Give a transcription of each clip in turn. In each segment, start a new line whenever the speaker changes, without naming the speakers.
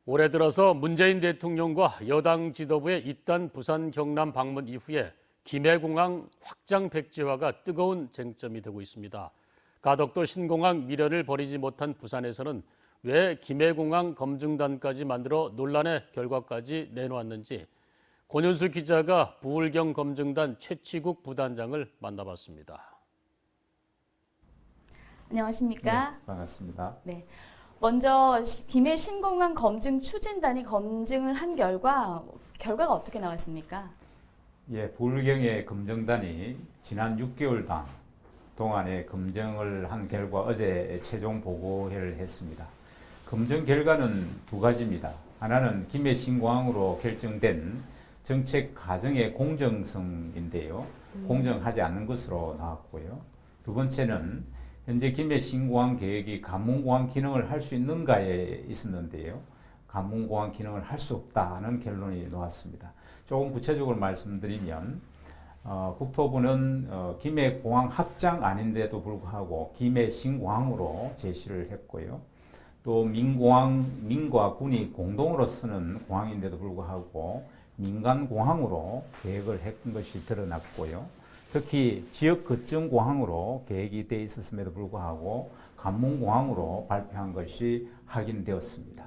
올해 들어서 문재인 대통령과 여당 지도부의 잇단 부산 경남 방문 이후에 김해공항 확장 백지화가 뜨거운 쟁점이 되고 있습니다. 가덕도 신공항 미련을 버리지 못한 부산에서는 왜 김해공항 검증단까지 만들어 논란의 결과까지 내놓았는지 권윤수 기자가 부울경 검증단 최치국 부단장을 만나봤습니다.
안녕하십니까?
네, 반갑습니다.
네. 먼저 김해 신공항 검증 추진단이 검증을 한 결과가 어떻게 나왔습니까?
예, 부울경의 검증단이 지난 6개월 동안에 검증을 한 결과 어제 최종 보고회를 했습니다. 검증 결과는 두 가지입니다. 하나는 김해 신공항으로 결정된 정책 과정의 공정성인데요. 공정하지 않는 것으로 나왔고요. 두 번째는 현재 김해 신공항 계획이 관문공항 기능을 할 수 있는가에 있었는데요. 관문공항 기능을 할 수 없다는 결론이 나왔습니다. 조금 구체적으로 말씀드리면 국토부는 김해공항 확장 아닌데도 불구하고 김해 신공항으로 제시를 했고요. 또 민과 군이 공동으로 쓰는 공항인데도 불구하고 민간공항으로 계획을 했던 것이 드러났고요. 특히 지역 거점 공항으로 계획이 되어 있었음에도 불구하고 관문공항으로 발표한 것이 확인되었습니다.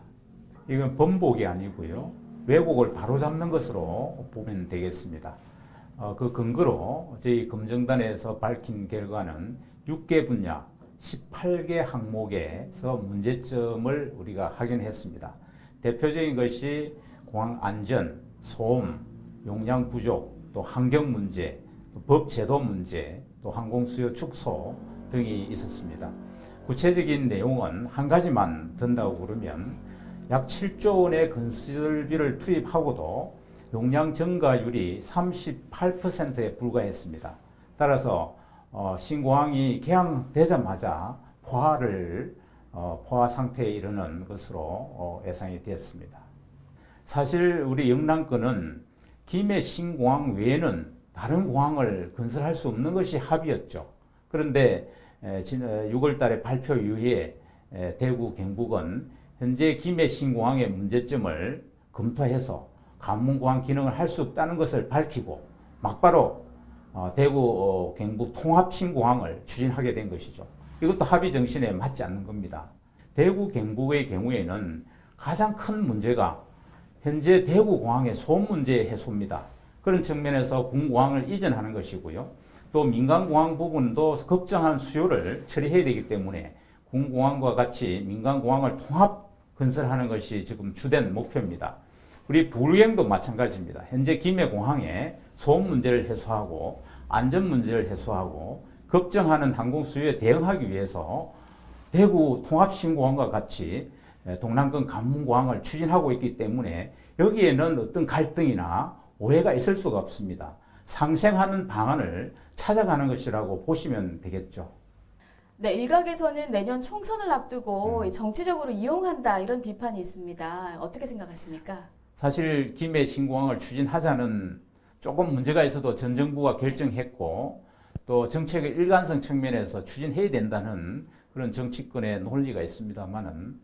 이건 번복이 아니고요. 왜곡을 바로잡는 것으로 보면 되겠습니다. 그 근거로 저희 검증단에서 밝힌 결과는 6개 분야 18개 항목에서 문제점을 우리가 확인했습니다. 대표적인 것이 공항 안전, 소음, 용량 부족, 또 환경 문제, 법 제도 문제, 또 항공수요 축소 등이 있었습니다. 구체적인 내용은 한 가지만 든다고 그러면 약 7조 원의 건설비를 투입하고도 용량 증가율이 38%에 불과했습니다. 따라서 신공항이 개항되자마자 포화 상태에 이르는 것으로 예상이 됐습니다. 사실 우리 영남권은 김해 신공항 외에는 다른 공항을 건설할 수 없는 것이 합의였죠. 그런데 6월 달에 발표 이후에 대구 경북은 현재 김해 신공항의 문제점을 검토해서 관문공항 기능을 할 수 없다는 것을 밝히고 막바로 대구 경북 통합 신공항을 추진하게 된 것이죠. 이것도 합의 정신에 맞지 않는 겁니다. 대구 경북의 경우에는 가장 큰 문제가 현재 대구 공항의 소음 문제 해소입니다. 그런 측면에서 군공항을 이전하는 것이고요. 또 민간공항 부분도 걱정한 수요를 처리해야 되기 때문에 군공항과 같이 민간공항을 통합 건설하는 것이 지금 주된 목표입니다. 우리 부울경도 마찬가지입니다. 현재 김해공항에 소음 문제를 해소하고 안전 문제를 해소하고 걱정하는 항공 수요에 대응하기 위해서 대구 통합신공항과 같이 동남권 관문공항을 추진하고 있기 때문에 여기에는 어떤 갈등이나 오해가 있을 수가 없습니다. 상생하는 방안을 찾아가는 것이라고 보시면 되겠죠.
네, 일각에서는 내년 총선을 앞두고 정치적으로 이용한다 이런 비판이 있습니다. 어떻게 생각하십니까?
사실 김해 신공항을 추진하자는 조금 문제가 있어도 전 정부가 결정했고 또 정책의 일관성 측면에서 추진해야 된다는 그런 정치권의 논리가 있습니다만은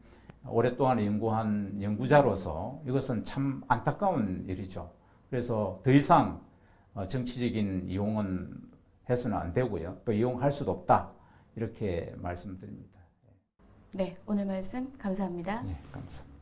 오랫동안 연구한 연구자로서 이것은 참 안타까운 일이죠. 그래서 더 이상 정치적인 이용은 해서는 안 되고요. 또 이용할 수도 없다. 이렇게 말씀드립니다.
네, 오늘 말씀 감사합니다.
네, 감사합니다.